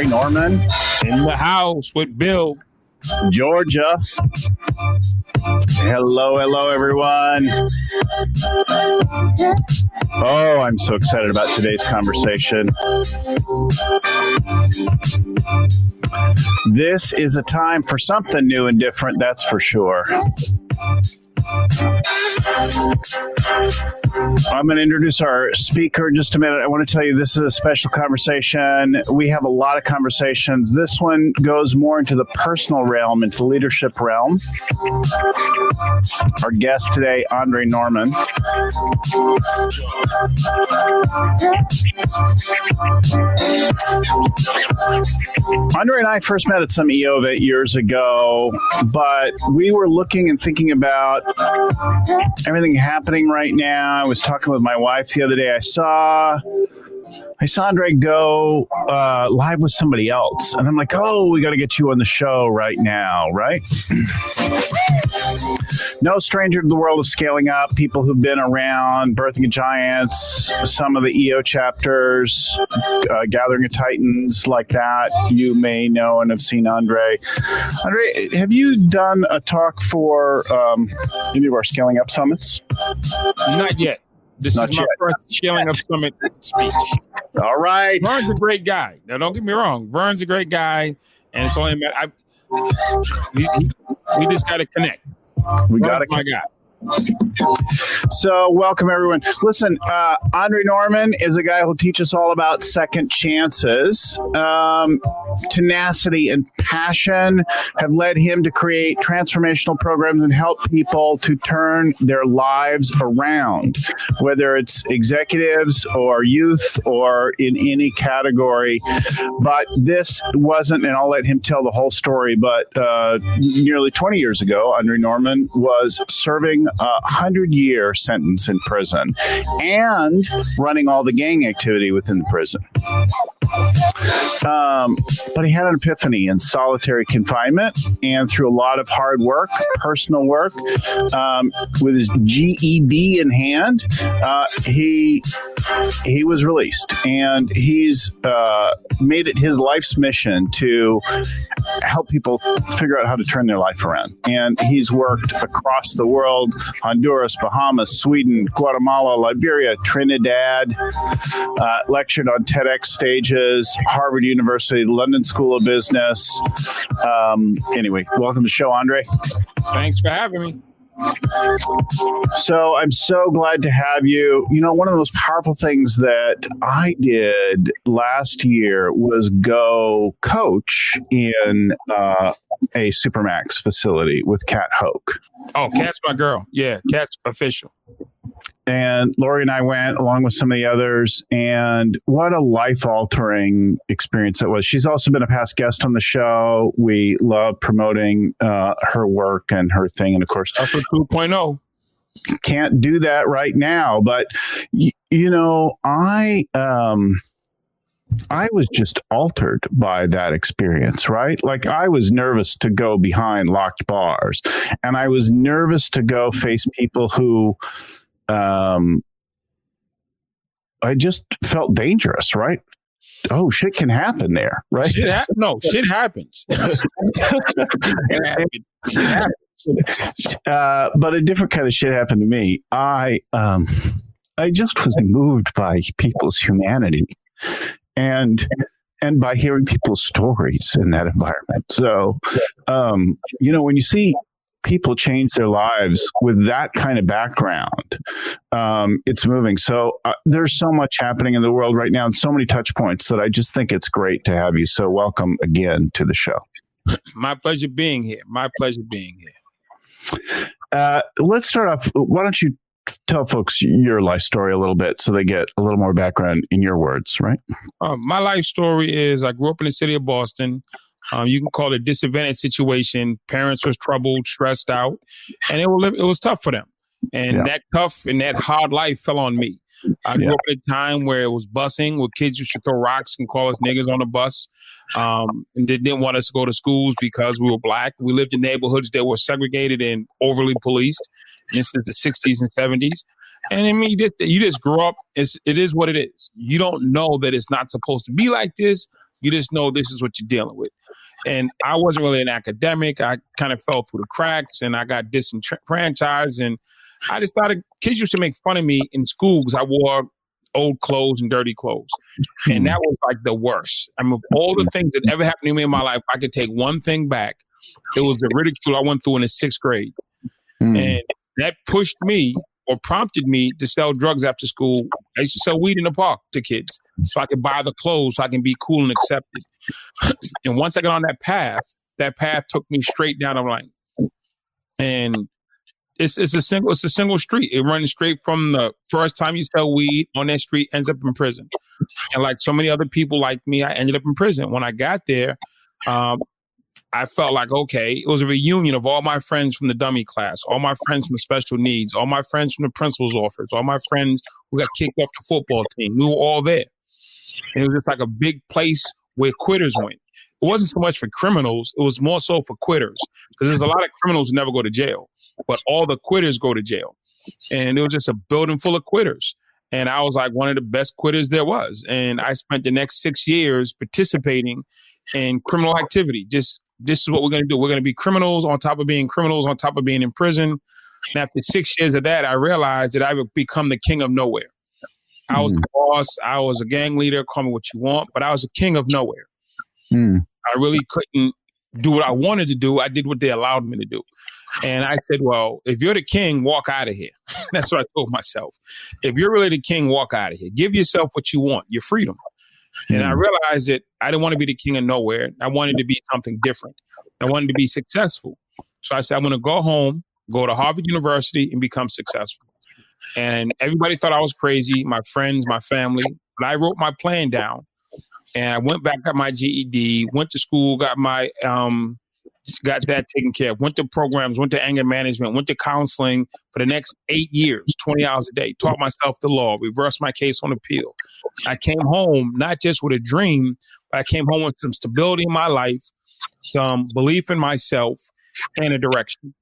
Norman. In the house with Bill. Georgia. Hello, everyone. Oh, I'm so excited about today's conversation. This is a time for something new and different, that's for sure. I'm going to introduce our speaker in just a minute. I want to tell you this is a special conversation. We have a lot of conversations. This one goes more into the personal realm, into the leadership realm. Our guest today, Andre Norman. Andre and I first met at some EO event years ago, but we were looking and thinking about everything happening right now. I was talking with my wife the other day. I saw Andre go live with somebody else. And I'm like, oh, we got to get you on the show right now, right? No stranger to the world of scaling up, people who've been around, Birthing of Giants, some of the EO chapters, Gathering of Titans, like that. You may know and have seen Andre. Andre, have you done a talk for any of our Scaling Up Summits? Not yet. This is my first Scaling Up Summit speech. All right. Vern's a great guy. Now, don't get me wrong. Vern's a great guy, and it's only we just got to connect. We got to my guy. So welcome, everyone. Listen, Andre Norman is a guy who'll teach us all about second chances. Tenacity and passion have led him to create transformational programs and help people to turn their lives around, whether it's executives or youth or in any category. But this wasn't, and I'll let him tell the whole story, but nearly 20 years ago, Andre Norman was serving a 100-year sentence in prison and running all the gang activity within the prison. But he had an epiphany in solitary confinement, and through a lot of hard work, personal work, with his GED in hand, he was released, and he's made it his life's mission to help people figure out how to turn their life around. And he's worked across the world: Honduras, Bahamas, Sweden, Guatemala, Liberia, Trinidad, lectured on TEDx stages, Harvard University, London School of Business. Anyway, welcome to the show, Andre. Thanks for having me. So I'm so glad to have you. You know, one of the most powerful things that I did last year was go coach in a Supermax facility with Kat Hoke. Oh, Kat's my girl. Yeah, Kat's official. And Lori and I went along with some of the others, and what a life-altering experience that was. She's also been a past guest on the show. We love promoting her work and her thing. And of course, Alpha 2.0. Can't do that right now. But, you know, I was just altered by that experience, right? Like, I was nervous to go behind locked bars, and I was nervous to go face people who I just felt dangerous, right? Oh, shit can happen there, right? Shit happens. Shit happens. But a different kind of shit happened to me. I just was moved by people's humanity and by hearing people's stories in that environment. So, you know, when you see people change their lives with that kind of background, it's moving. So there's so much happening in the world right now and so many touch points that I just think it's great to have you. So welcome again to the show. My pleasure being here. Let's start off. Why don't you tell folks your life story a little bit so they get a little more background in your words, right? My life story is I grew up in the city of Boston. You can call it a disadvantaged situation. Parents was troubled, stressed out, and it was tough for them. And that tough and that hard life fell on me. I grew up at a time where it was busing, where kids used to throw rocks and call us niggas on the bus. And they didn't want us to go to schools because we were black. We lived in neighborhoods that were segregated and overly policed. This is the 60s and 70s. And I mean, you just grow up. It is what it is. You don't know that it's not supposed to be like this, You just know this is what you're dealing with. And I wasn't really an academic. I kind of fell through the cracks and I got disenfranchised. And I just thought kids used to make fun of me in school because I wore old clothes and dirty clothes. And that was like the worst. I mean, of all the things that ever happened to me in my life, I could take one thing back. It was the ridicule I went through in the 6th grade. And that pushed me or prompted me to sell drugs after school. I used to sell weed in the park to kids so I could buy the clothes so I can be cool and accepted. And once I got on that path took me straight down the line. And it's a single street. It runs straight from the first time you sell weed on that street, ends up in prison. And like so many other people like me, I ended up in prison. When I got there, I felt like, okay, it was a reunion of all my friends from the dummy class, all my friends from the special needs, all my friends from the principal's office, all my friends who got kicked off the football team. We were all there. And it was just like a big place where quitters went. It wasn't so much for criminals. It was more so for quitters because there's a lot of criminals who never go to jail, but all the quitters go to jail. And it was just a building full of quitters. And I was like one of the best quitters there was. And I spent the next 6 years participating in criminal activity. This is what we're going to do. We're going to be criminals on top of being criminals on top of being in prison. And after 6 years of that, I realized that I would become the king of nowhere. I was the boss. I was a gang leader. Call me what you want, but I was a king of nowhere. I really couldn't do what I wanted to do. I did what they allowed me to do. And I said, well, if you're the king, walk out of here. That's what I told myself. If you're really the king, walk out of here. Give yourself what you want, your freedom. And I realized that I didn't want to be the king of nowhere. I wanted to be something different. I wanted to be successful. So I said, I'm going to go home, go to Harvard University and become successful. And everybody thought I was crazy, my friends, my family. But I wrote my plan down and I went back, got my GED, went to school, got that taken care of, went to programs, went to anger management, went to counseling for the next 8 years, 20 hours a day, taught myself the law, reversed my case on appeal. I came home, not just with a dream, but I came home with some stability in my life, some belief in myself and a direction.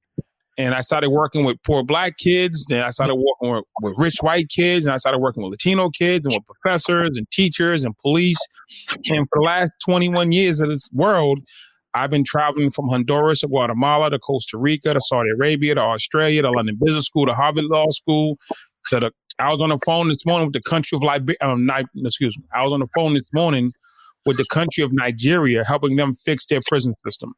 And I started working with poor Black kids. Then I started working with rich white kids. And I started working with Latino kids and with professors and teachers and police. And for the last 21 years of this world, I've been traveling from Honduras to Guatemala to Costa Rica to Saudi Arabia to Australia to London Business School to Harvard Law School. I was on the phone this morning with the country of I was on the phone this morning with the country of Nigeria, helping them fix their prison system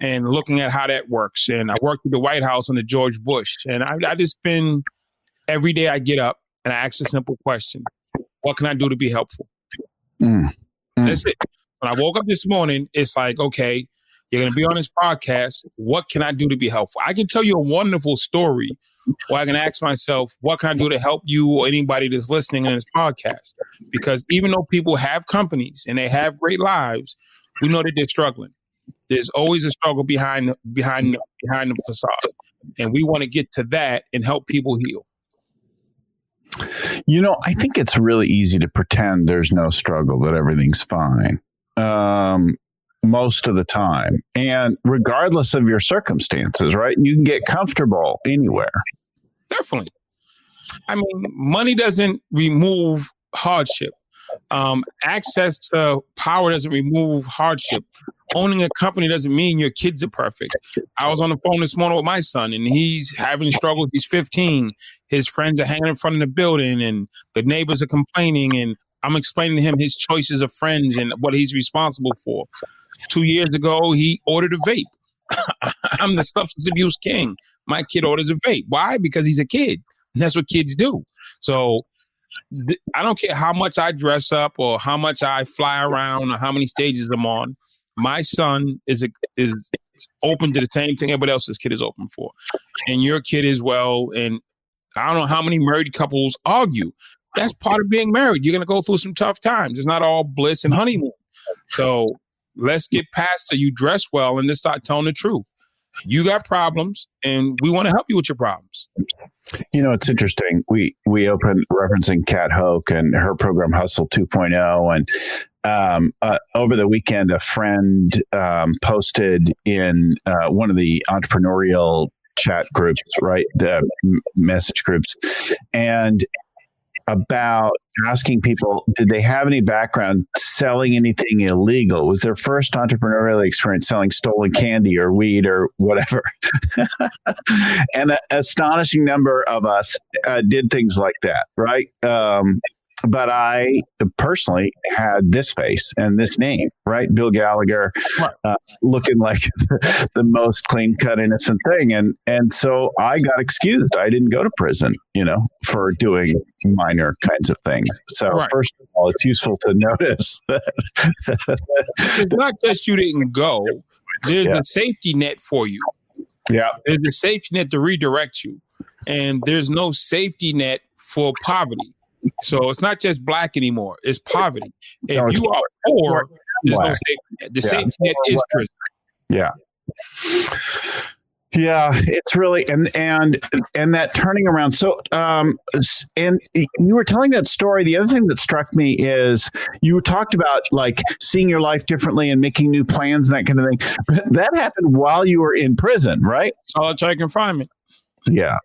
and looking at how that works. And I worked with the White House under George Bush. And I just been, every day I get up and I ask a simple question. What can I do to be helpful? That's it. When I woke up this morning, it's like, okay, you're going to be on this podcast. What can I do to be helpful? I can tell you a wonderful story, or I can ask myself, what can I do to help you or anybody that's listening in this podcast? Because even though people have companies and they have great lives, we know that they're struggling. There's always a struggle behind the facade. And we want to get to that and help people heal. You know, I think it's really easy to pretend there's no struggle, that everything's fine. Most of the time, and regardless of your circumstances, right? You can get comfortable anywhere. Definitely. I mean, money doesn't remove hardship. Access to power doesn't remove hardship. Owning a company doesn't mean your kids are perfect. I was on the phone this morning with my son, and he's having struggles. He's 15. His friends are hanging in front of the building, and the neighbors are complaining, and I'm explaining to him his choices of friends and what he's responsible for. 2 years ago, he ordered a vape. I'm the substance abuse king. My kid orders a vape. Why? Because he's a kid. And that's what kids do. So I don't care how much I dress up or how much I fly around or how many stages I'm on. My son is open to the same thing everybody else's kid is open for. And your kid as well. And I don't know how many married couples argue. That's part of being married. You're going to go through some tough times. It's not all bliss and honeymoon. So let's get past so you dress well and just start telling the truth. You got problems and we want to help you with your problems. You know, it's interesting. We opened referencing Kat Hoke and her program Hustle 2.0. And over the weekend, a friend posted in one of the entrepreneurial chat groups, right? The message groups. And about asking people, did they have any background selling anything illegal? Was their first entrepreneurial experience selling stolen candy or weed or whatever? And an astonishing number of us did things like that, right? But I personally had this face and this name, right? Bill Gallagher, looking like the most clean-cut, innocent thing. And so I got excused. I didn't go to prison, for doing minor kinds of things. So first of all, it's useful to notice that it's not just you didn't go. There's a safety net for you. Yeah. There's a safety net to redirect you. And there's no safety net for poverty. So it's not just black anymore. It's poverty. If you are poor, there's no safety net. The safety net is prison. Yeah. Yeah, it's really and that turning around. So and you were telling that story. The other thing that struck me is you talked about like seeing your life differently and making new plans and that kind of thing. That happened while you were in prison, right? Solitary confinement. Yeah.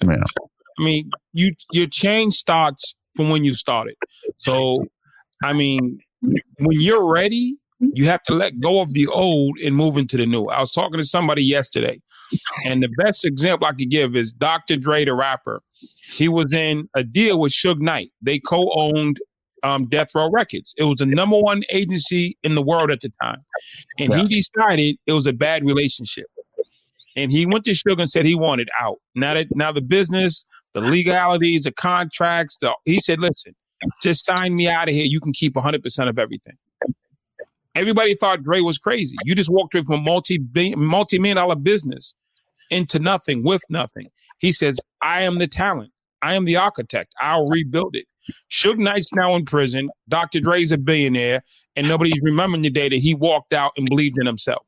Yeah. I mean, your change starts from when you started. So, I mean, when you're ready, you have to let go of the old and move into the new. I was talking to somebody yesterday, and the best example I could give is Dr. Dre, the rapper. He was in a deal with Suge Knight. They co-owned Death Row Records. It was the number one agency in the world at the time. And he decided it was a bad relationship. And he went to Suge and said he wanted out. Now the business, the legalities, the contracts, he said, listen, just sign me out of here. You can keep 100% of everything. Everybody thought Dre was crazy. You just walked away from a multi-million dollar business into nothing with nothing. He says, I am the talent. I am the architect. I'll rebuild it. Suge Knight's now in prison. Dr. Dre's a billionaire, and nobody's remembering the day that he walked out and believed in himself.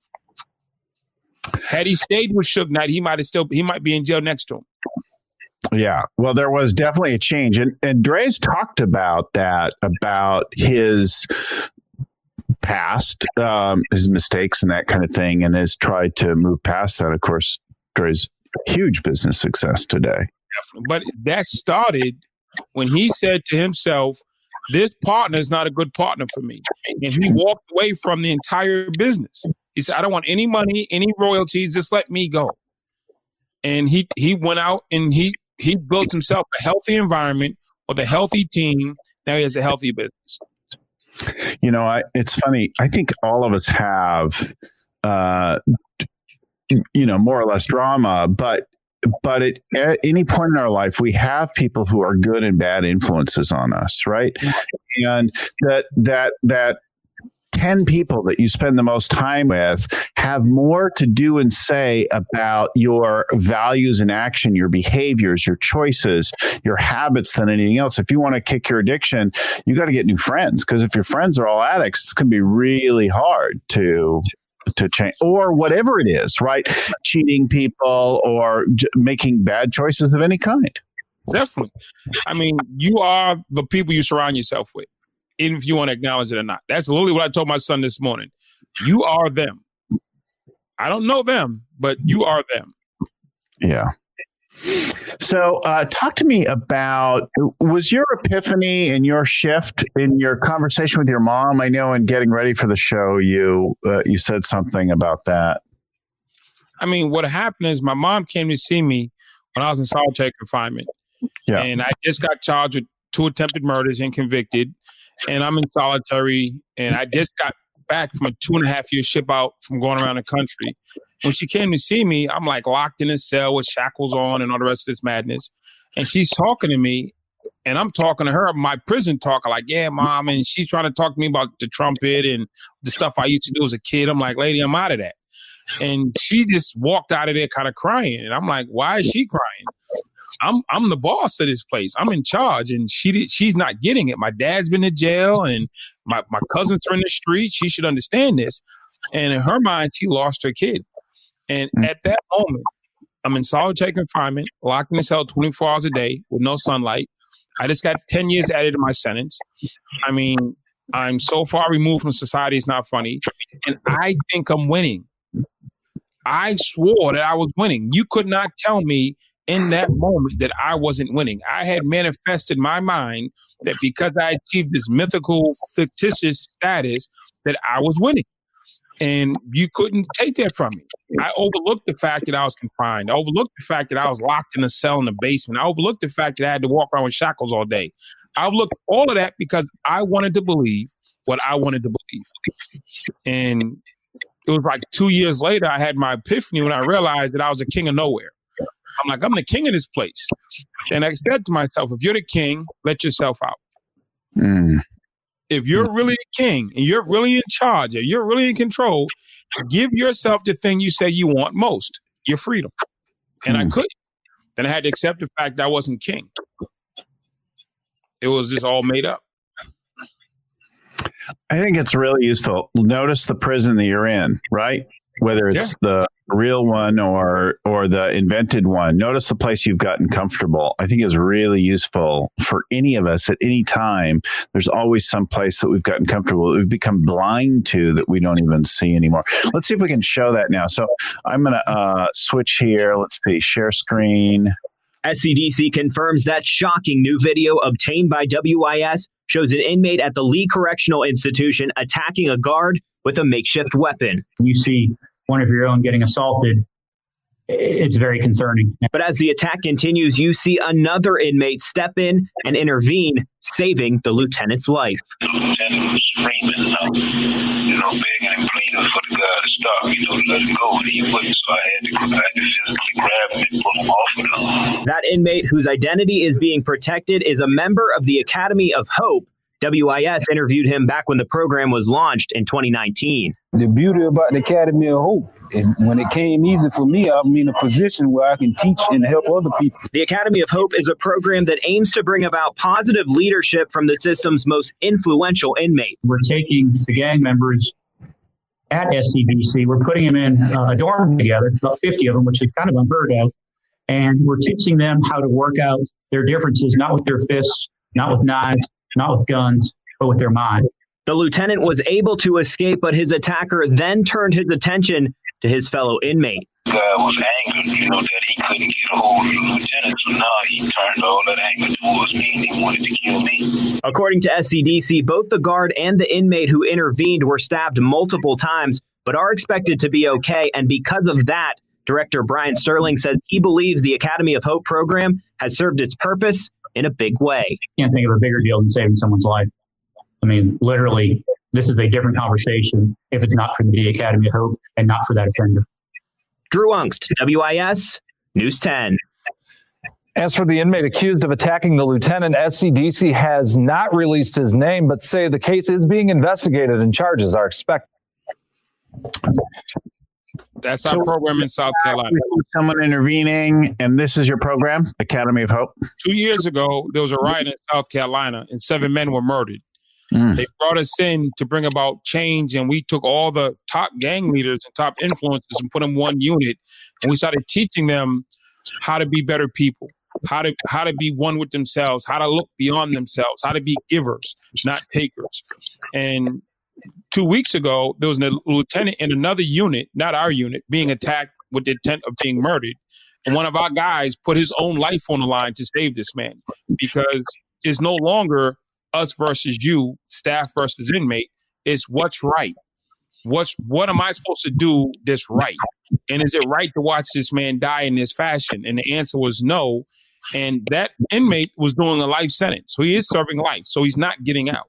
Had he stayed with Suge Knight, he might be in jail next to him. Yeah, well, there was definitely a change, and Dre's talked about that, about his past, his mistakes and that kind of thing, and has tried to move past that. Of course, Dre's huge business success today. Definitely. But that started when he said to himself, this partner is not a good partner for me. And he walked away from the entire business. He said, I don't want any money, any royalties, just let me go. And he went out and he built himself a healthy environment with a healthy team. Now he has a healthy business. It's funny. I think all of us have, more or less drama, but at any point in our life, we have people who are good and bad influences on us, right? And that 10 people that you spend the most time with have more to do and say about your values and action, your behaviors, your choices, your habits than anything else. If you want to kick your addiction, you got to get new friends, because if your friends are all addicts, it's going to be really hard to change, or whatever it is, right? Cheating people or making bad choices of any kind. Definitely. I mean, you are the people you surround yourself with, even if you want to acknowledge it or not. That's literally what I told my son this morning. You are them. I don't know them, but you are them. Yeah. So talk to me about, was your epiphany and your shift in your conversation with your mom? I know in getting ready for the show, you said something about that. I mean, what happened is my mom came to see me when I was in solitary confinement. Yeah. And I just got charged with 2 attempted murders and convicted. And I'm in solitary. And I just got back from a 2.5-year ship out from going around the country. When she came to see me, I'm like locked in a cell with shackles on and all the rest of this madness. And she's talking to me, and I'm talking to her, my prison talk, like, yeah, mom. And she's trying to talk to me about the trumpet and the stuff I used to do as a kid. I'm like, lady, I'm out of that. And she just walked out of there kind of crying. And I'm like, why is she crying? I'm the boss of this place. I'm in charge. And she's not getting it. My dad's been in jail, and my cousins are in the street. She should understand this. And in her mind, she lost her kid. And at that moment, I'm in solitary confinement, locked in a cell 24 hours a day with no sunlight. I just got 10 years added to my sentence. I mean, I'm so far removed from society, it's not funny. And I think I'm winning. I swore that I was winning. You could not tell me in that moment that I wasn't winning. I had manifested my mind that because I achieved this mythical, fictitious status, that I was winning. And you couldn't take that from me. I overlooked the fact that I was confined. I overlooked the fact that I was locked in a cell in the basement. I overlooked the fact that I had to walk around with shackles all day. I overlooked all of that because I wanted to believe what I wanted to believe. And it was like 2 years later, I had my epiphany when I realized that I was a king of nowhere. I'm like, I'm the king of this place. And I said to myself, if you're the king, let yourself out. If you're really the king and you're really in charge, and you're really in control, give yourself the thing you say you want most, your freedom. And I couldn't. Then I had to accept the fact that I wasn't king. It was just all made up. I think it's really useful. Notice the prison that you're in, right? Whether it's the real one or the invented one. Notice the place you've gotten comfortable. I think is really useful for any of us at any time. There's always some place that we've gotten comfortable, that we've become blind to, that we don't even see anymore. Let's see if we can show that now. So I'm going to switch here. Let's see, share screen. SCDC confirms that shocking new video obtained by WIS shows an inmate at the Lee Correctional Institution attacking a guard with a makeshift weapon. You see one of your own getting assaulted, it's very concerning. But as the attack continues, you see another inmate step in and intervene, saving the lieutenant's life. The lieutenant was screaming out, begging and pleading for the guy to stop, to let him go, and he wouldn't. So I had to physically grab him and pull him off of him. That inmate, whose identity is being protected, is a member of the Academy of Hope. WIS interviewed him back when the program was launched in 2019. The beauty about the Academy of Hope is when it came easy for me, I'm in a position where I can teach and help other people. The Academy of Hope is a program that aims to bring about positive leadership from the system's most influential inmates. We're taking the gang members at SCDC, we're putting them in a dorm together, about 50 of them, which is kind of unheard of. And we're teaching them how to work out their differences, not with their fists, not with knives, not with guns, but with their mind. The lieutenant was able to escape, but his attacker then turned his attention to his fellow inmate. The guy was angered, that he couldn't get a hold of the lieutenant, so now he turned all that anger towards me and he wanted to kill me. According to SCDC, both the guard and the inmate who intervened were stabbed multiple times, but are expected to be okay. And because of that, Director Brian Sterling says he believes the Academy of Hope program has served its purpose in a big way. Can't think of a bigger deal than saving someone's life. I mean, literally, this is a different conversation if it's not for the Academy of Hope and not for that offender. Drew Ungst, WIS, News 10. As for the inmate accused of attacking the lieutenant, SCDC has not released his name, but say the case is being investigated and charges are expected. That's our program in South Carolina. Someone intervening, and this is your program, Academy of Hope? 2 years ago, there was a riot in South Carolina, and 7 men were murdered. They brought us in to bring about change, and we took all the top gang leaders and top influencers and put them in one unit, and we started teaching them how to be better people, how to be one with themselves, how to look beyond themselves, how to be givers, not takers. And 2 weeks ago, there was a lieutenant in another unit, not our unit, being attacked with the intent of being murdered. And one of our guys put his own life on the line to save this man, because it's no longer us versus you, staff versus inmate. It's what's right. What am I supposed to do that's right? And is it right to watch this man die in this fashion? And the answer was no. And that inmate was doing a life sentence. So he is serving life. So he's not getting out.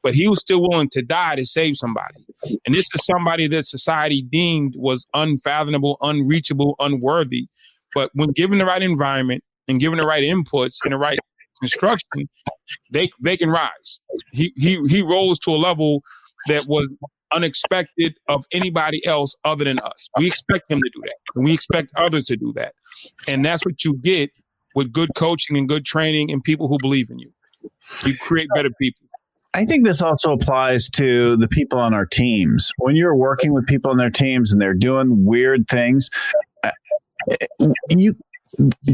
But he was still willing to die to save somebody. And this is somebody that society deemed was unfathomable, unreachable, unworthy. But when given the right environment and given the right inputs and the right instruction, they can rise. He rose to a level that was unexpected of anybody else other than us. We expect him to do that. And we expect others to do that. And that's what you get with good coaching and good training and people who believe in you. You create better people. I think this also applies to the people on our teams. When you're working with people on their teams and they're doing weird things,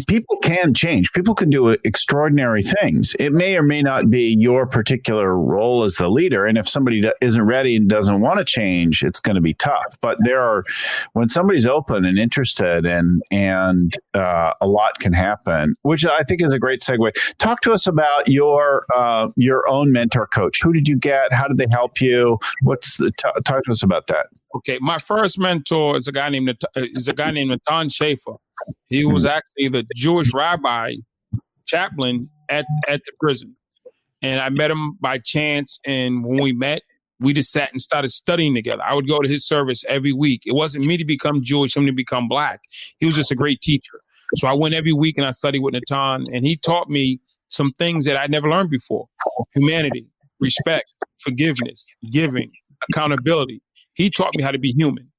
people can change. People can do extraordinary things. It may or may not be your particular role as the leader. And if somebody isn't ready and doesn't want to change, it's going to be tough. But when somebody's open and interested, and a lot can happen, which I think is a great segue. Talk to us about your own mentor coach. Who did you get? How did they help you? Talk to us about that. Okay, my first mentor is a guy named Natan Schaefer. He was actually the Jewish rabbi chaplain at the prison. And I met him by chance. And when we met, we just sat and started studying together. I would go to his service every week. It wasn't me to become Jewish, him to become Black. He was just a great teacher. So I went every week and I studied with Natan. And he taught me some things that I'd never learned before. Humanity, respect, forgiveness, giving, accountability. He taught me how to be human.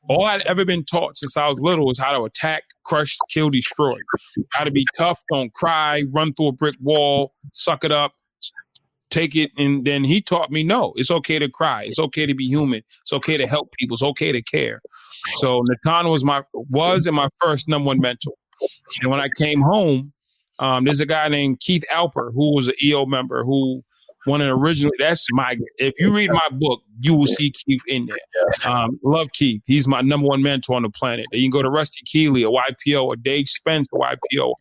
All I'd ever been taught since I was little was how to attack, crush, kill, destroy. How to be tough, don't cry, run through a brick wall, suck it up, take it. And then he taught me, no, it's okay to cry. It's okay to be human. It's okay to help people. It's okay to care. So Natan was my first number one mentor. And when I came home, there's a guy named Keith Alper, who was an EO member, who one of the original. If you read my book, you will see Keith in there. Love Keith. He's my number one mentor on the planet. You can go to Rusty Keeley, a YPO, or Dave Spence, a YPO.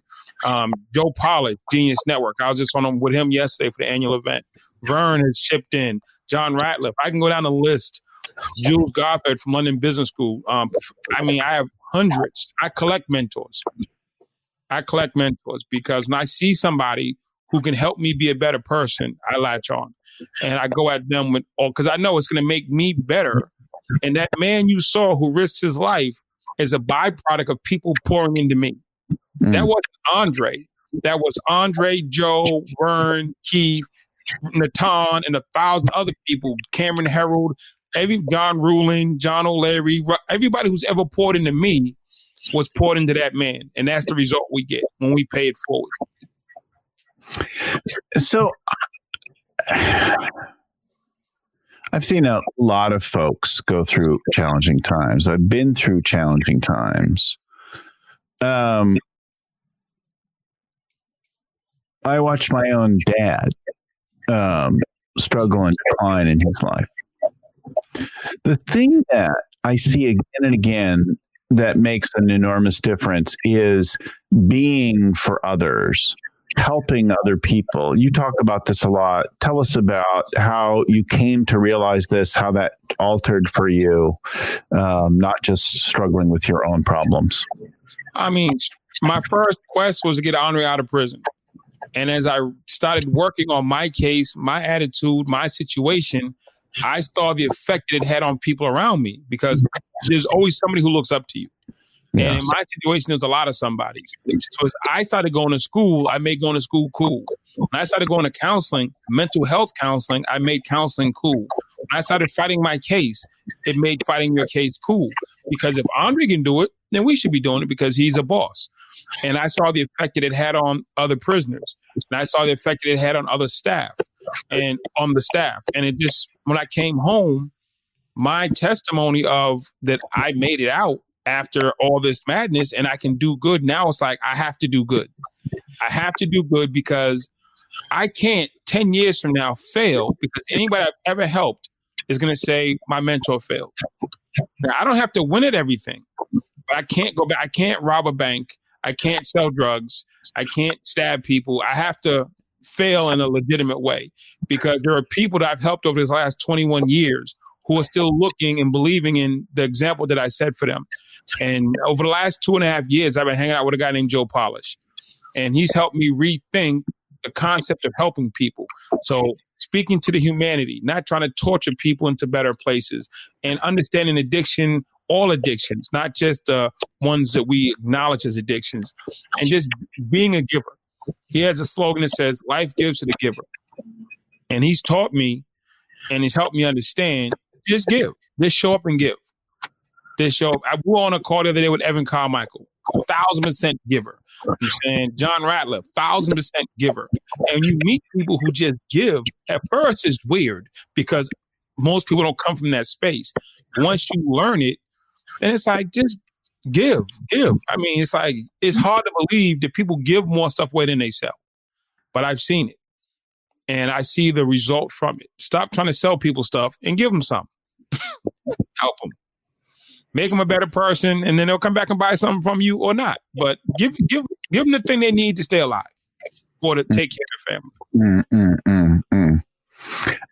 Joe Pollard, Genius Network. I was just with him yesterday for the annual event. Vern has chipped in. John Ratliff. I can go down the list. Jules Gothard from London Business School. I have hundreds. I collect mentors because when I see somebody who can help me be a better person, I latch on. And I go at them because I know it's going to make me better. And that man you saw who risked his life is a byproduct of people pouring into me. That wasn't Andre. That was Andre, Joe, Vern, Keith, Natan, and 1,000 other people, Cameron Herold, John Ruling, John O'Leary, everybody who's ever poured into me was poured into that man. And that's the result we get when we pay it forward. So I've seen a lot of folks go through challenging times. I've been through challenging times. I watched my own dad struggle and decline in his life. The thing that I see again and again that makes an enormous difference is being for others, helping other people. You talk about this a lot. Tell us about how you came to realize this, how that altered for you, not just struggling with your own problems. My first quest was to get Andre out of prison. And as I started working on my case, my attitude, my situation, I saw the effect that it had on people around me, because there's always somebody who looks up to you. Yes. And in my situation, there's a lot of somebodies. So as I started going to school, I made going to school cool. When I started going to counseling, mental health counseling, I made counseling cool. When I started fighting my case, it made fighting your case cool. Because if Andre can do it, then we should be doing it, because he's a boss. And I saw the effect that it had on other prisoners. And I saw the effect that it had on other staff and on the staff. And it just, when I came home, my testimony of that I made it out after all this madness and I can do good. Now it's like, I have to do good. I have to do good, because I can't 10 years from now fail, because anybody I've ever helped is going to say my mentor failed. Now, I don't have to win at everything, but I can't go back. I can't rob a bank. I can't sell drugs. I can't stab people. I have to fail in a legitimate way, because there are people that I've helped over this last 21 years who are still looking and believing in the example that I set for them. And over the last 2.5 years, I've been hanging out with a guy named Joe Polish, and he's helped me rethink the concept of helping people. So speaking to the humanity, not trying to torture people into better places, and understanding addiction, all addictions, not just the ones that we acknowledge as addictions, and just being a giver. He has a slogan that says, life gives to the giver. And he's taught me, and he's helped me understand, just give, just show up and give. Just show up. I was on a call the other day with Evan Carmichael, 1,000% giver. I'm saying John Ratliff, 1,000% giver. And you meet people who just give. At first, it's weird, because most people don't come from that space. Once you learn it, then it's like, just Give. I mean, it's like, it's hard to believe that people give more stuff away than they sell. But I've seen it. And I see the result from it. Stop trying to sell people stuff and give them something. Help them. Make them a better person, and then they'll come back and buy something from you or not. But give them the thing they need to stay alive or to take care of their family.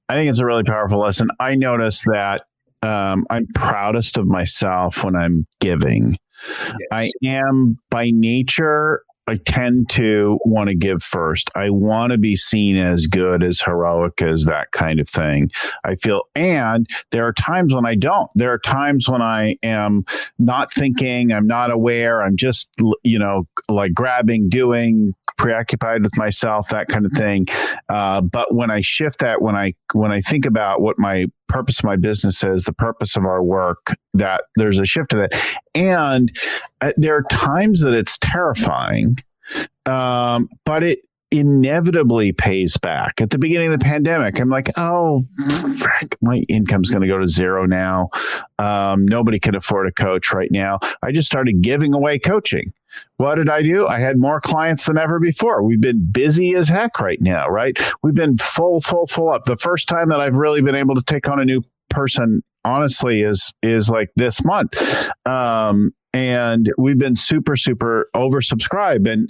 I think it's a really powerful lesson. I notice that I'm proudest of myself when I'm giving. Yes. I am by nature, I tend to want to give first. I want to be seen as good, as heroic, as that kind of thing. I feel, and there are times when I don't. There are times when I am not thinking, I'm not aware, I'm just, like grabbing, doing, preoccupied with myself, that kind of thing. But when I shift that, when I think about what my purpose of my business is, the purpose of our work, that there's a shift to that. And there are times that it's terrifying, but it inevitably pays back. At the beginning of the pandemic, I'm like, oh, frick, my income's going to go to zero now. Nobody can afford a coach right now. I just started giving away coaching. What did I do? I had more clients than ever before. We've been busy as heck right now, right? We've been full up. The first time that I've really been able to take on a new person, honestly, is like this month. And we've been super oversubscribed,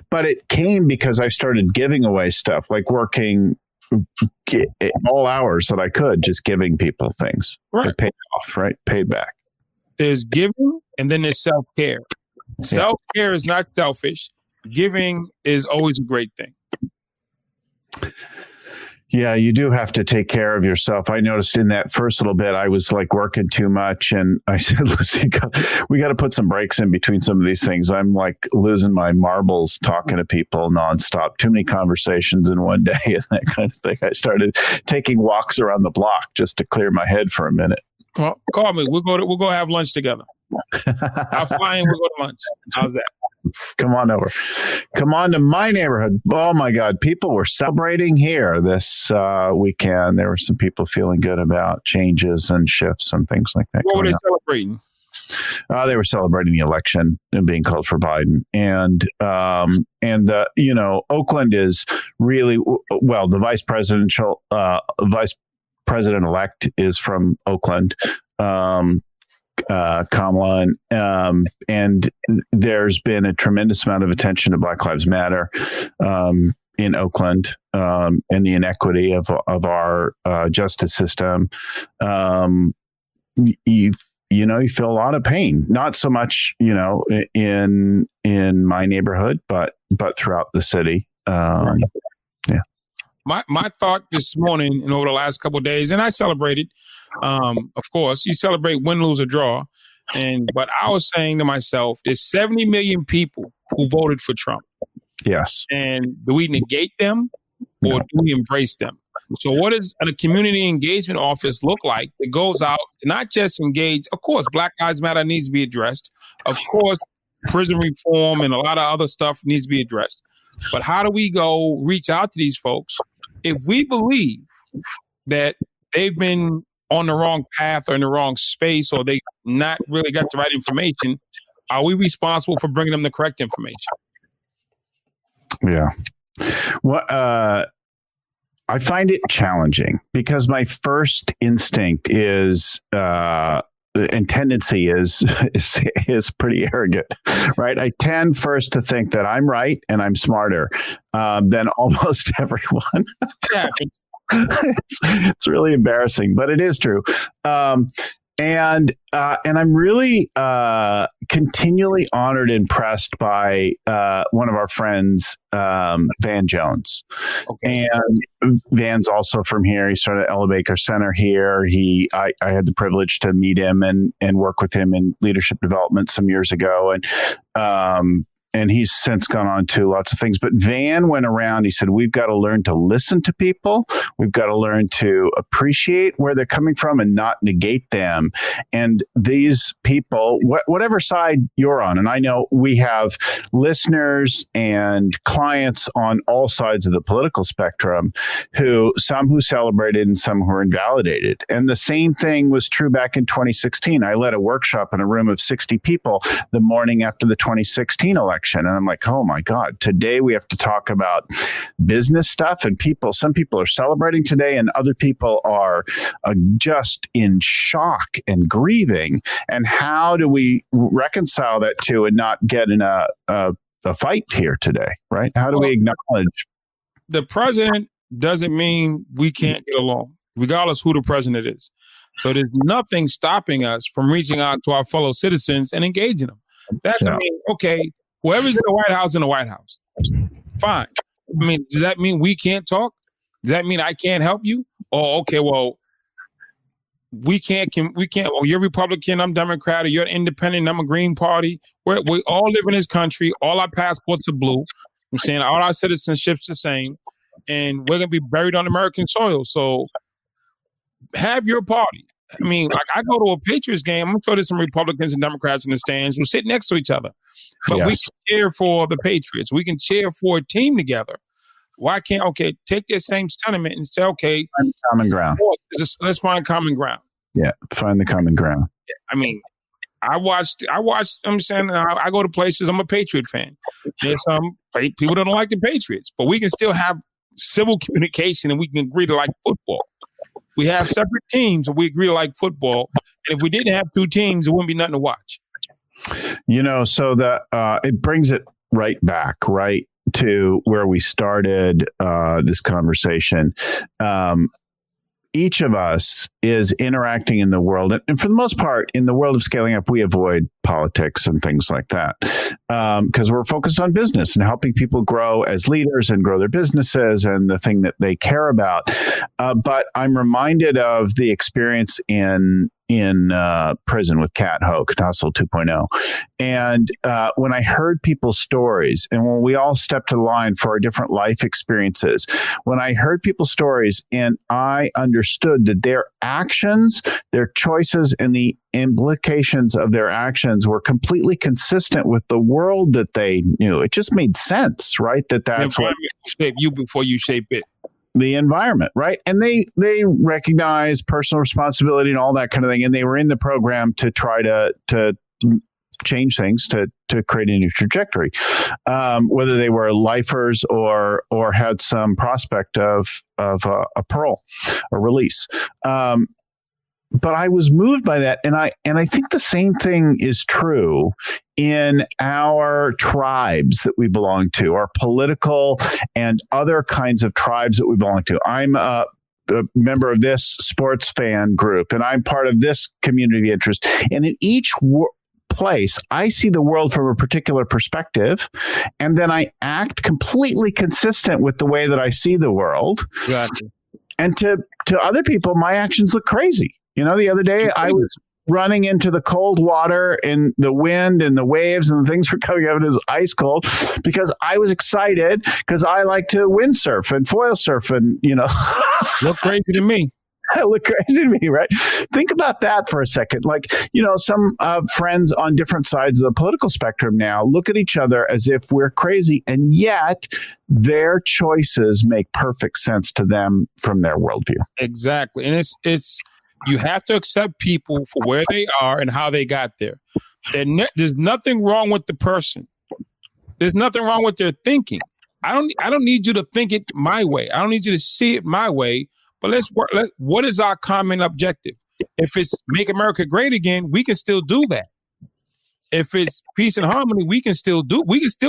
but it came because I started giving away stuff, like working all hours that I could, just giving people things. Right. It paid off, right? Paid back. There's giving, and then there's self-care. Self-care is not selfish. Giving is always a great thing. Yeah, you do have to take care of yourself. I noticed in that first little bit, I was like working too much. And I said, listen, we got to put some breaks in between some of these things. I'm like losing my marbles talking to people nonstop. Too many conversations in one day and that kind of thing. I started taking walks around the block just to clear my head for a minute. Well, call me. We'll go have lunch together. I'll fly in. We'll go to lunch. How's that? Come on over. Come on to my neighborhood. Oh my God. People were celebrating here this weekend. There were some people feeling good about changes and shifts and things like that. What were they celebrating? They were celebrating the election and being called for Biden. And Oakland is really, well, the vice president-elect is from Oakland. Kamala, and there's been a tremendous amount of attention to Black Lives Matter in Oakland, and the inequity of our justice system. You feel a lot of pain, not so much in my neighborhood, but throughout the city. Right. Yeah. My thought this morning and over the last couple of days, and I celebrated. Of course, you celebrate win, lose, or draw. But I was saying to myself, there's 70 million people who voted for Trump. Yes. And do we negate them or do we embrace them? So what does a community engagement office look like that goes out to not just engage? Of course, Black Lives Matter needs to be addressed. Of course, prison reform and a lot of other stuff needs to be addressed. But how do we go reach out to these folks if we believe that they've been on the wrong path or in the wrong space, or they not really got the right information? Are we responsible for bringing them the correct information? Yeah. Well, I find it challenging because my first instinct is, and tendency is pretty arrogant, right? I tend first to think that I'm right and I'm smarter than almost everyone. Yeah. It's really embarrassing, but it is true. And I'm really continually honored and impressed by one of our friends, Van Jones. Okay. And Van's also from here. He started at Ella Baker Center here. I had the privilege to meet him and work with him in leadership development some years ago. and he's since gone on to lots of things. But Van went around. He said, we've got to learn to listen to people. We've got to learn to appreciate where they're coming from and not negate them. And these people, whatever side you're on, and I know we have listeners and clients on all sides of the political spectrum, some who celebrated and some who were invalidated. And the same thing was true back in 2016. I led a workshop in a room of 60 people the morning after the 2016 election. And I'm like, oh my God, today we have to talk about business stuff. And some people are celebrating today and other people are just in shock and grieving. And how do we reconcile that two and not get in a fight here today, right? How do we acknowledge? The president doesn't mean we can't get along, regardless who the president is. So there's nothing stopping us from reaching out to our fellow citizens and engaging them. I mean, okay, whoever's in the White House in the White House, fine. I mean, does that mean we can't talk? Does that mean I can't help you? Oh, okay, well, we can't. Oh, you're Republican, I'm Democrat, or you're independent, I'm a Green Party. We all live in this country. All our passports are blue. I'm saying all our citizenship's the same, and we're gonna be buried on American soil. So have your party. I mean, like I go to a Patriots game, I'm sure there's some Republicans and Democrats in the stands who sit next to each other. But we can cheer for the Patriots. We can cheer for a team together. Why can't, take that same sentiment and say, okay, find common ground. Let's find common ground. Yeah, find the common ground. I mean, I watched, I'm saying, I go to places, I'm a Patriot fan. There's some people that don't like the Patriots, but we can still have civil communication and we can agree to like football. We have separate teams and we agree to like football. And if we didn't have two teams, it wouldn't be nothing to watch. So it brings it right back, right to where we started this conversation. Each of us is interacting in the world. And for the most part, in the world of scaling up, we avoid politics and things like that because we're focused on business and helping people grow as leaders and grow their businesses and the thing that they care about. But I'm reminded of the experience in prison with Cat Hoke, Hustle 2.0. And when I heard people's stories and when we all stepped to the line for our different life experiences, when I heard people's stories and I understood that their actions, their choices, and the implications of their actions were completely consistent with the world that they knew. It just made sense, right? That's what shape you before you shape it. The environment, right? And they recognize personal responsibility and all that kind of thing. And they were in the program to try to change things to create a new trajectory, whether they were lifers or had some prospect of a parole or release. But I was moved by that, and I think the same thing is true in our tribes that we belong to, our political and other kinds of tribes that we belong to. I'm a member of this sports fan group, and I'm part of this community interest. And in each place, I see the world from a particular perspective, and then I act completely consistent with the way that I see the world. Gotcha. And to other people, my actions look crazy. The other day I was running into the cold water and the wind and the waves and the things were coming out. It was ice cold because I was excited because I like to windsurf and foil surf and, Look crazy to me. Look crazy to me, right? Think about that for a second. Like, some friends on different sides of the political spectrum now look at each other as if we're crazy, and yet their choices make perfect sense to them from their worldview. Exactly. And it's you have to accept people for where they are and how they got there. There's nothing wrong with the person. There's nothing wrong with their thinking. I don't need you to think it my way. I don't need you to see it my way. But let's work. What is our common objective? If it's make America great again, we can still do that. If it's peace and harmony, we can still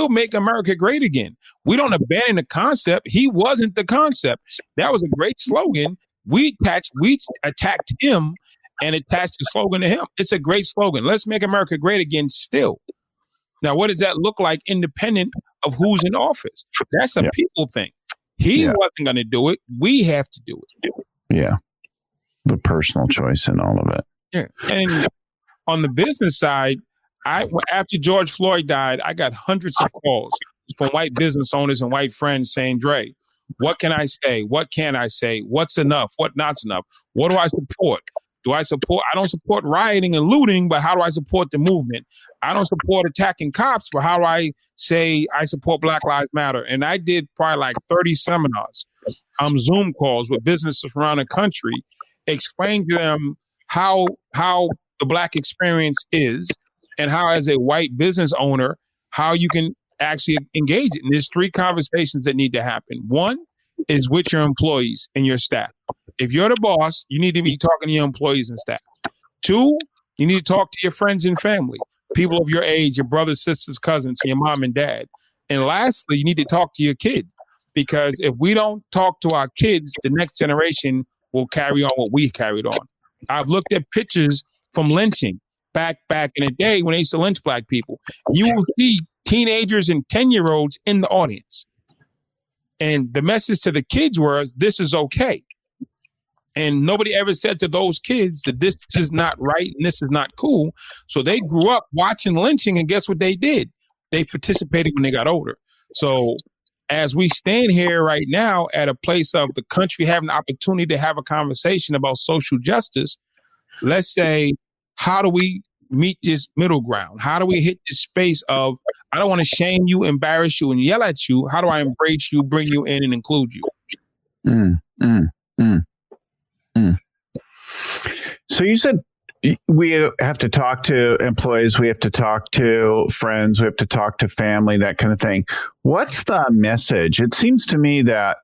make America great again. We don't abandon the concept. He wasn't the concept. That was a great slogan. We attacked him and attached the slogan to him. It's a great slogan. Let's make America great again still. Now, what does that look like independent of who's in office? That's a people thing. He wasn't going to do it. We have to do it. Yeah. The personal choice in all of it. Yeah. And on the business side, After George Floyd died, I got hundreds of calls from white business owners and white friends saying, Dre, what can I say? What can I say? What's enough? What not's enough? What do I support? I don't support rioting and looting, but how do I support the movement? I don't support attacking cops, but how do I say I support Black Lives Matter? And I did probably like 30 seminars, Zoom calls with businesses around the country, explaining to them how the Black experience is and how, as a white business owner, how you can actually engage it. And there's 3 conversations that need to happen. One is with your employees and your staff. If you're the boss, you need to be talking to your employees and staff. 2, you need to talk to your friends and family, people of your age, your brothers, sisters, cousins, your mom and dad. And lastly, you need to talk to your kids, because if we don't talk to our kids, the next generation will carry on what we carried on. I've looked at pictures from lynching back in the day when they used to lynch Black people. You will see teenagers and 10-year-olds in the audience. And the message to the kids was, this is okay. And nobody ever said to those kids that this is not right and this is not cool. So they grew up watching lynching, and guess what they did? They participated when they got older. So as we stand here right now at a place of the country having the opportunity to have a conversation about social justice, let's say, how do we meet this middle ground? How do we hit this space of, I don't want to shame you, embarrass you, and yell at you. How do I embrace you, bring you in, and include you? So you said we have to talk to employees, we have to talk to friends, we have to talk to family, that kind of thing. What's the message? It seems to me that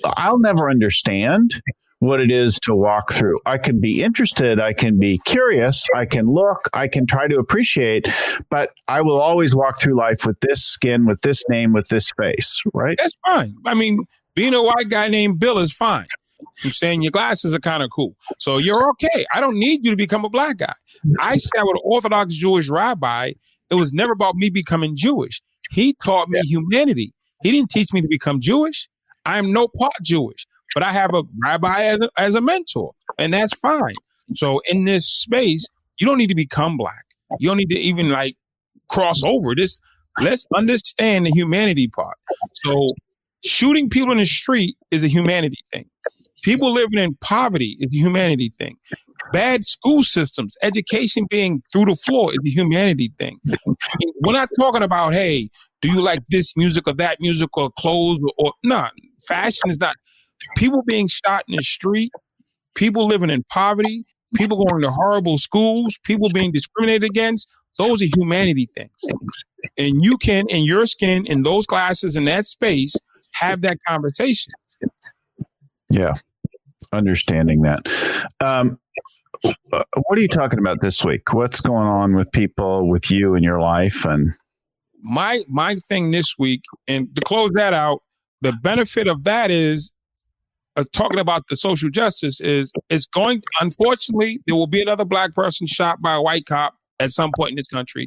I'll never understand what it is to walk through. I can be interested, I can be curious, I can look, I can try to appreciate, but I will always walk through life with this skin, with this name, with this face, right? That's fine. I mean, being a white guy named Bill is fine. I'm saying your glasses are kind of cool. So you're okay. I don't need you to become a Black guy. I sat with an Orthodox Jewish rabbi. It was never about me becoming Jewish. He taught me humanity. He didn't teach me to become Jewish. I am no part Jewish, but I have a rabbi as a mentor, and that's fine. So in this space, you don't need to become Black. You don't need to even like cross over this. Let's understand the humanity part. So shooting people in the street is a humanity thing. People living in poverty is a humanity thing. Bad school systems, education being through the floor is a humanity thing. We're not talking about, hey, do you like this music or that music or clothes or no, fashion is not. People being shot in the street, people living in poverty, people going to horrible schools, people being discriminated against, those are humanity things. And you can, in your skin, in those glasses, in that space, have that conversation. Yeah. Understanding that. What are you talking about this week? What's going on with people, with you in your life? And my thing this week, and to close that out, the benefit of that is talking about the social justice is it's going to, unfortunately, there will be another Black person shot by a white cop at some point in this country.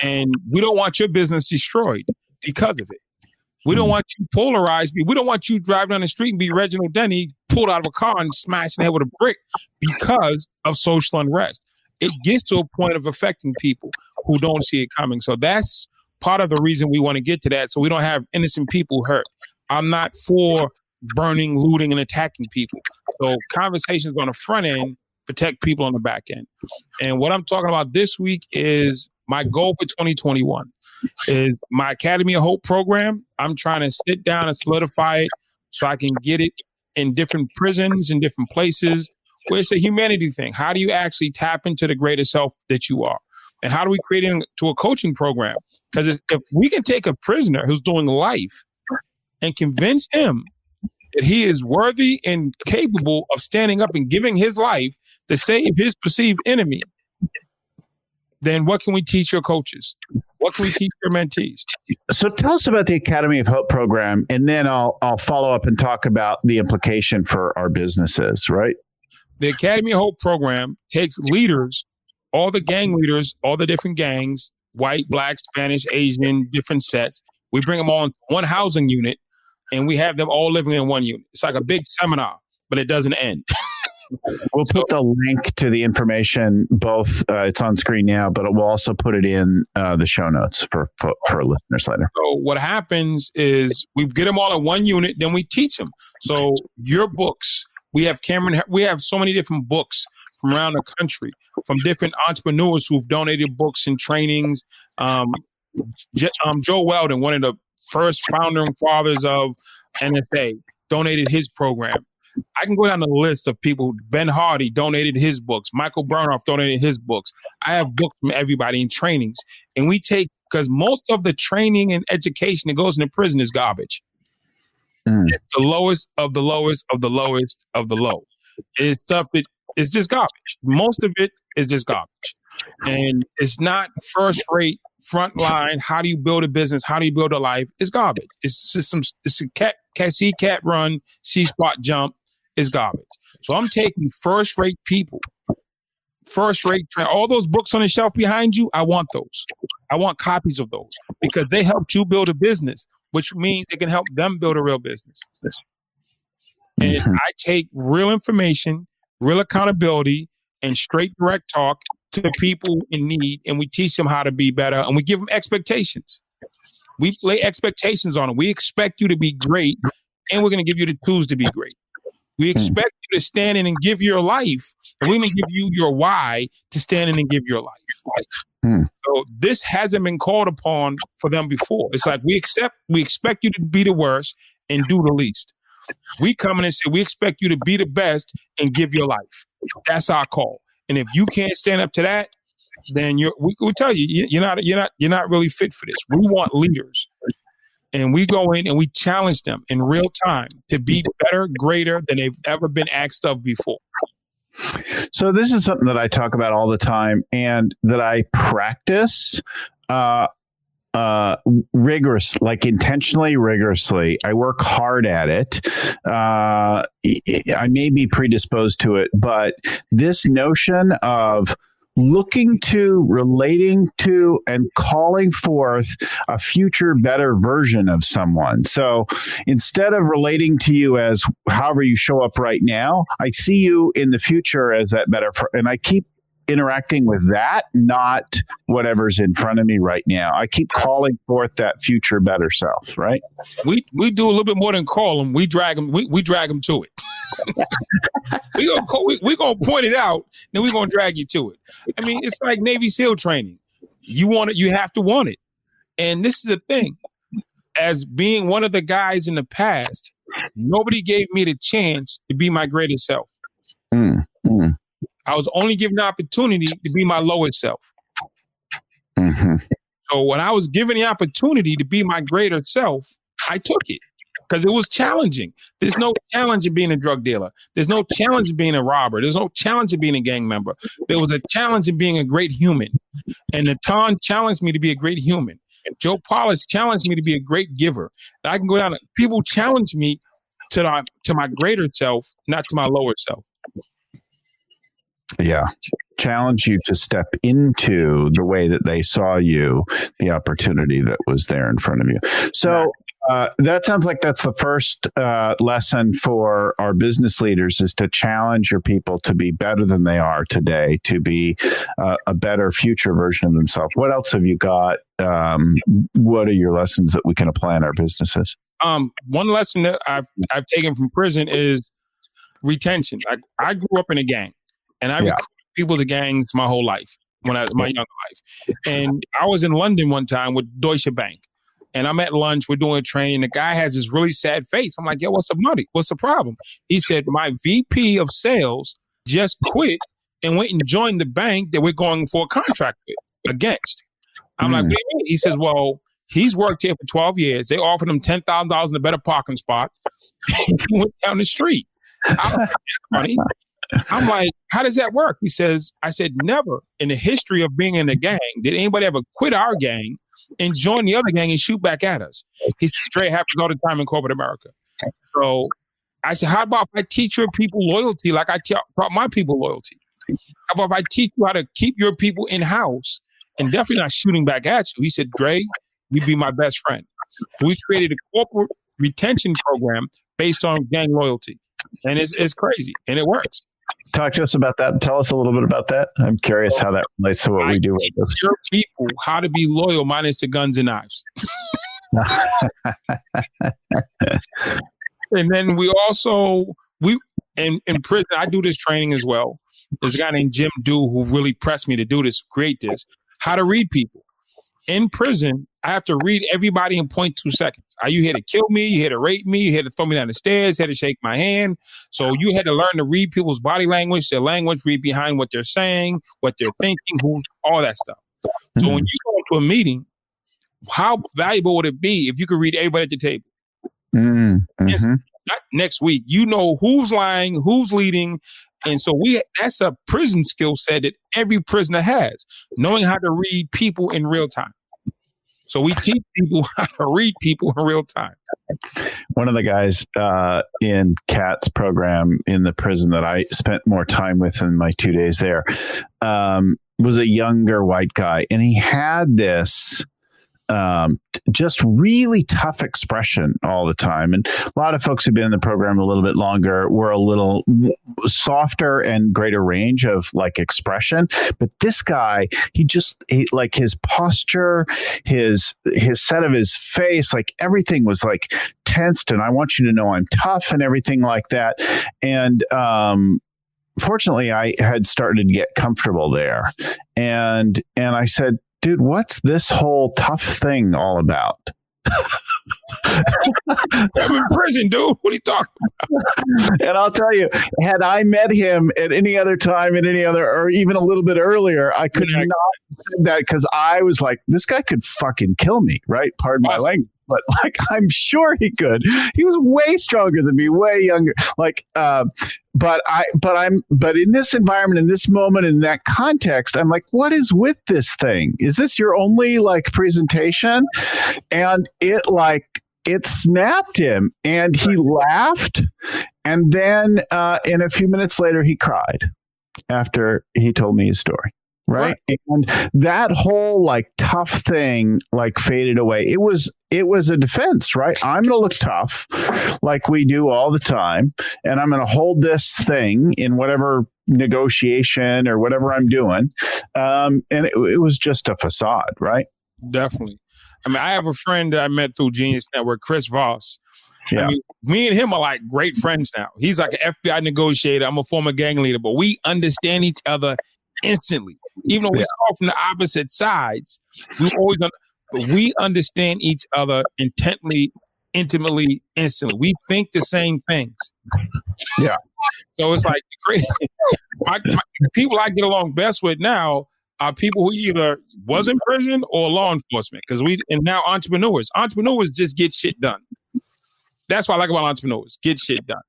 And we don't want your business destroyed because of it. We don't want you polarized. We don't want you driving down the street and be Reginald Denny pulled out of a car and smashed in the head with a brick because of social unrest. It gets to a point of affecting people who don't see it coming. So that's part of the reason we want to get to that, so we don't have innocent people hurt. I'm not for burning, looting, and attacking people. So conversations on the front end protect people on the back end. And what I'm talking about this week is my goal for 2021. Is my Academy of Hope program. I'm trying to sit down and solidify it so I can get it in different prisons, in different places, where it's a humanity thing. How do you actually tap into the greater self that you are? And how do we create it into a coaching program? Because if we can take a prisoner who's doing life and convince him that he is worthy and capable of standing up and giving his life to save his perceived enemy, then what can we teach your coaches? What can we teach your mentees? So tell us about the Academy of Hope program, and then I'll follow up and talk about the implication for our businesses, right? The Academy of Hope program takes leaders, all the gang leaders, all the different gangs, white, Black, Spanish, Asian, different sets. We bring them all in one housing unit, and we have them all living in one unit. It's like a big seminar, but it doesn't end. We'll put the link to the information, both it's on screen now, but we'll also put it in the show notes for listeners later. So what happens is we get them all in one unit, then we teach them. So your books, we have so many different books from around the country, from different entrepreneurs who've donated books and trainings. Joe Weldon, one of the first founding fathers of NSA, donated his program. I can go down the list of people. Ben Hardy donated his books. Michael Burnoff donated his books. I have books from everybody in trainings. And we take, because most of the training and education that goes into prison is garbage. It's the lowest of the lowest of the lowest of the low. It's stuff that is just garbage. Most of it is just garbage. And it's not first rate, front line. How do you build a business? How do you build a life? It's garbage. It's just it's a cat run, C spot jump. Is garbage. So I'm taking first rate people, first rate all those books on the shelf behind you. I want those. I want copies of those because they helped you build a business, which means they can help them build a real business. And I take real information, real accountability, and straight direct talk to the people in need, and we teach them how to be better, and we give them expectations. We lay expectations on them. We expect you to be great, and we're going to give you the tools to be great. We expect you to stand in and give your life, and we're going to give you your why to stand in and give your life. So this hasn't been called upon for them before. It's like we expect you to be the worst and do the least. We come in and say we expect you to be the best and give your life. That's our call. And if you can't stand up to that, then we tell you you're not really fit for this. We want leaders. And we go in and we challenge them in real time to be better, greater than they've ever been asked of before. So this is something that I talk about all the time and that I practice intentionally rigorously. I work hard at it. I may be predisposed to it, but this notion of looking to, relating to, and calling forth a future better version of someone. So instead of relating to you as however you show up right now, I see you in the future as that better. And I keep interacting with that, not whatever's in front of me right now. I keep calling forth that future better self, right? We do a little bit more than call them. We drag them. We drag them to it. We're gonna point it out, then we're gonna drag you to it. I mean, it's like Navy SEAL training. You want it, you have to want it. And this is the thing. As being one of the guys in the past, nobody gave me the chance to be my greatest self. I was only given the opportunity to be my lowest self. So when I was given the opportunity to be my greater self, I took it. Because it was challenging. There's no challenge in being a drug dealer. There's no challenge in being a robber. There's no challenge in being a gang member. There was a challenge in being a great human. And Natan challenged me to be a great human. And Joe Polish challenged me to be a great giver. And I can go down. People challenge me to my greater self, not to my lower self. Yeah. Challenge you to step into the way that they saw you, the opportunity that was there in front of you. So that sounds like that's the first lesson for our business leaders, is to challenge your people to be better than they are today, to be a better future version of themselves. What else have you got? What are your lessons that we can apply in our businesses? One lesson that I've taken from prison is retention. I grew up in a gang, and I recruited people to gangs my whole life, when I was my younger life. And I was in London one time with Deutsche Bank. And I'm at lunch, we're doing a training. The guy has this really sad face. I'm like, yo, what's the money? What's the problem? He said, my VP of sales just quit and went and joined the bank that we're going for a contract against. I'm like, what do you mean? He says, well, he's worked here for 12 years. They offered him $10,000 in a better parking spot. He went down the street. I don't have money. I'm like, how does that work? He says, I said, never in the history of being in a gang did anybody ever quit our gang and join the other gang and shoot back at us. He said, straight happens all the time in corporate America. So I said, how about if I teach your people loyalty like I taught my people loyalty? How about if I teach you how to keep your people in-house and definitely not shooting back at you? He said, Dre, you'd be my best friend. So we created a corporate retention program based on gang loyalty. And it's crazy. And it works. Talk to us about that. Tell us a little bit about that. I'm curious how that relates to what we do. Teach your people how to be loyal minus the guns and knives. And then we in prison, I do this training as well. There's a guy named Jim Dew who really pressed me to do this, create this, how to read people. In prison, I have to read everybody in 0.2 seconds. Are you here to kill me? You here to rape me? You here to throw me down the stairs? You here to shake my hand? So you had to learn to read people's body language, their language, read behind what they're saying, what they're thinking, all that stuff. So when you go into a meeting, how valuable would it be if you could read everybody at the table? Not next week. You know who's lying, who's leading. And so that's a prison skill set that every prisoner has, knowing how to read people in real time. So we teach people how to read people in real time. One of the guys in Kat's program in the prison that I spent more time with in my 2 days there was a younger white guy. And he had this just really tough expression all the time. And a lot of folks who've been in the program a little bit longer were a little softer and greater range of like expression. But this guy, he like his posture, his set of his face, like everything was like tensed. And I want you to know I'm tough and everything like that. And, fortunately, I had started to get comfortable there. And I said, dude, what's this whole tough thing all about? I'm in prison, dude. What are you talking about? And I'll tell you, had I met him at any other time, or even a little bit earlier, I could not have said that because I was like, this guy could fucking kill me, right? Pardon my language. But like, I'm sure he could. He was way stronger than me, way younger. Like, but in this environment, in this moment, in that context, I'm like, what is with this thing? Is this your only like presentation? And it snapped him, and he laughed, and then in a few minutes later, he cried after he told me his story. Right. And that whole like tough thing like faded away. It was a defense, right? I'm going to look tough like we do all the time. And I'm going to hold this thing in whatever negotiation or whatever I'm doing. And it was just a facade, right? Definitely. I mean, I have a friend that I met through Genius Network, Chris Voss. Yeah. I mean, me and him are like great friends now. He's like an FBI negotiator. I'm a former gang leader, but we understand each other instantly. Even though we saw from the opposite sides, we understand each other intently, intimately, instantly. We think the same things. Yeah. So it's like crazy. The people I get along best with now are people who either was in prison or law enforcement, and now entrepreneurs. Entrepreneurs just get shit done. That's what I like about entrepreneurs. Get shit done.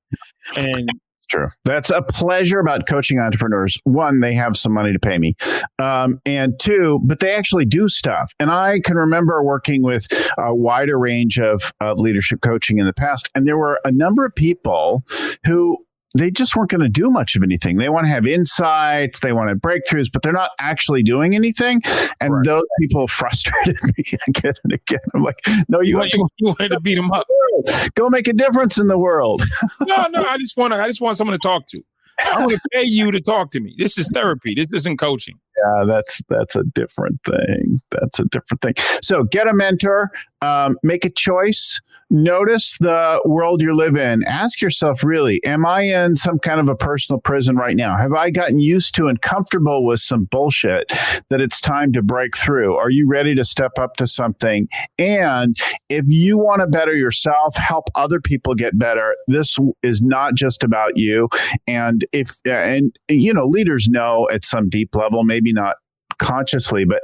And true. That's a pleasure about coaching entrepreneurs. One, they have some money to pay me. And two, but they actually do stuff. And I can remember working with a wider range of leadership coaching in the past. And there were a number of people who they just weren't going to do much of anything. They want to have insights, they want to have breakthroughs, but they're not actually doing anything. And those people frustrated me again and again. I'm like, no, you wanted to beat them up. Go make a difference in the world. No, I just want someone to talk to. I want to pay you to talk to me. This is therapy. This isn't coaching. Yeah, that's a different thing. That's a different thing. So get a mentor, make a choice. Notice the world you live in. Ask yourself, really, am I in some kind of a personal prison right now? Have I gotten used to and comfortable with some bullshit that it's time to break through? Are you ready to step up to something? And if you want to better yourself, help other people get better, this is not just about you. And leaders know at some deep level, maybe not consciously, but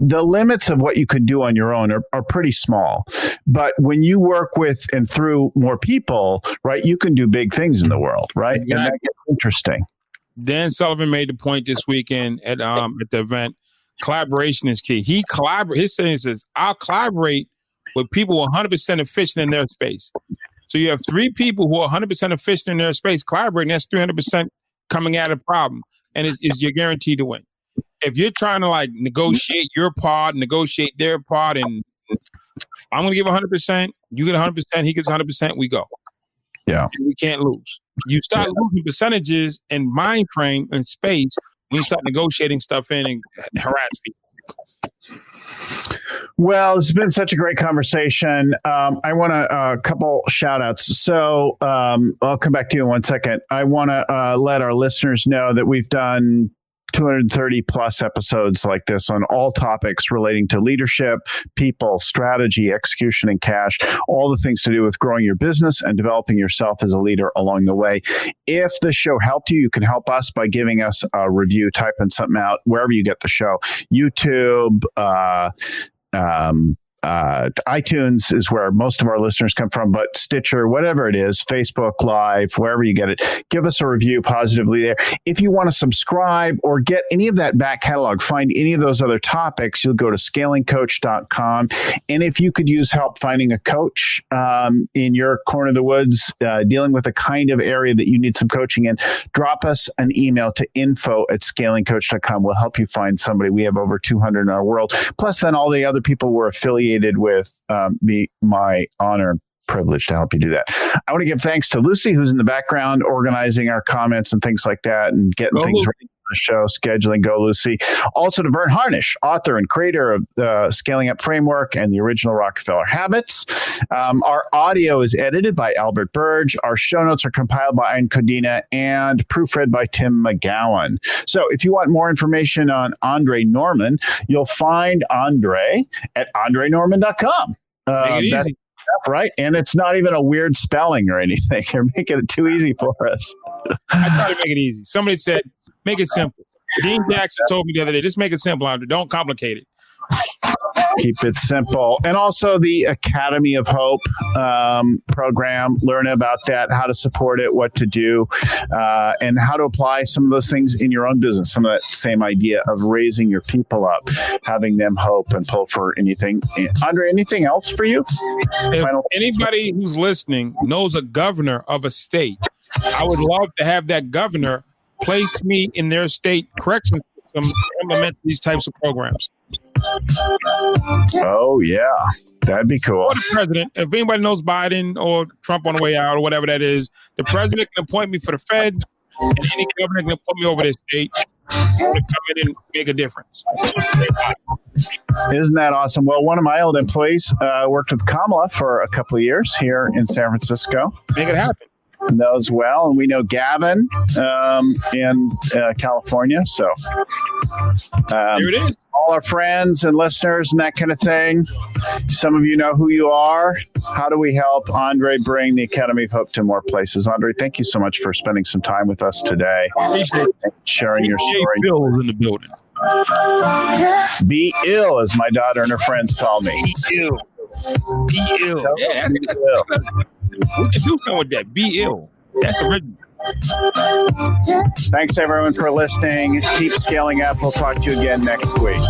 the limits of what you can do on your own are pretty small. But when you work with and through more people, right, you can do big things in the world, right? Exactly. And that gets interesting. Dan Sullivan made the point this weekend at the event. Collaboration is key. His saying says, I'll collaborate with people who are 100% efficient in their space. So you have 3 people who are 100% efficient in their space collaborating. That's 300% coming at a problem, and you're guaranteed to win. If you're trying to like negotiate your part, negotiate their part, and I'm going to give 100%, you get 100%, he gets 100%, we go. Yeah. And we can't lose. You start losing percentages and mind frame and space when you start negotiating stuff in and harass people. Well, it's been such a great conversation. I want a couple shout outs. So I'll come back to you in 1 second. I want to let our listeners know that we've done 230 plus episodes like this on all topics relating to leadership, people, strategy, execution, and cash, all the things to do with growing your business and developing yourself as a leader along the way. If the show helped you, you can help us by giving us a review, typing something out wherever you get the show. YouTube, iTunes is where most of our listeners come from, but Stitcher, whatever it is, Facebook Live, wherever you get it, give us a review positively there. If you want to subscribe or get any of that back catalog, find any of those other topics, you'll go to scalingcoach.com. And if you could use help finding a coach in your corner of the woods, dealing with the kind of area that you need some coaching in, drop us an email to info@scalingcoach.com. We'll help you find somebody. We have over 200 in our world. Plus, then all the other people we're affiliated with, my honor and privilege to help you do that. I want to give thanks to Lucy, who's in the background organizing our comments and things like that and getting things ready for the show, scheduling. Go, Lucy. Also to Vern Harnish, author and creator of the Scaling Up Framework and the original Rockefeller Habits. Our audio is edited by Albert Burge. Our show notes are compiled by Ian Codina and proofread by Tim McGowan. So if you want more information on Andre Norman, you'll find Andre at andrenorman.com. Make it easy. Right? And it's not even a weird spelling or anything. You're making it too easy for us. I try to make it easy. Somebody said, make it simple. Dean Jackson told me the other day, just make it simple, Andre. Don't complicate it. Keep it simple. And also the Academy of Hope program. Learn about that, how to support it, what to do, and how to apply some of those things in your own business. Some of that same idea of raising your people up, having them hope and pull for anything. Andre, anything else for you? If anybody who's listening knows a governor of a state, I would love to have that governor place me in their state correction system to implement these types of programs. Oh, yeah. That'd be cool. Or the president, if anybody knows Biden or Trump on the way out or whatever that is, the president can appoint me for the Fed, and any governor can put me over their state to come in and make a difference. Isn't that awesome? Well, one of my old employees worked with Kamala for a couple of years here in San Francisco. Make it happen. Knows well, and we know Gavin in California. So here it is. All our friends and listeners and that kind of thing. Some of you know who you are. How do we help Andre bring the Academy of Hope to more places? Andre, thank you so much for spending some time with us today. Appreciate it. Sharing your story. Bill's in the building. Be ill, as my daughter and her friends call me. Be ill. Be ill. Yeah, that's ill. We can do something with that. Be ill. That's original. Thanks, everyone, for listening. Keep scaling up. We'll talk to you again next week.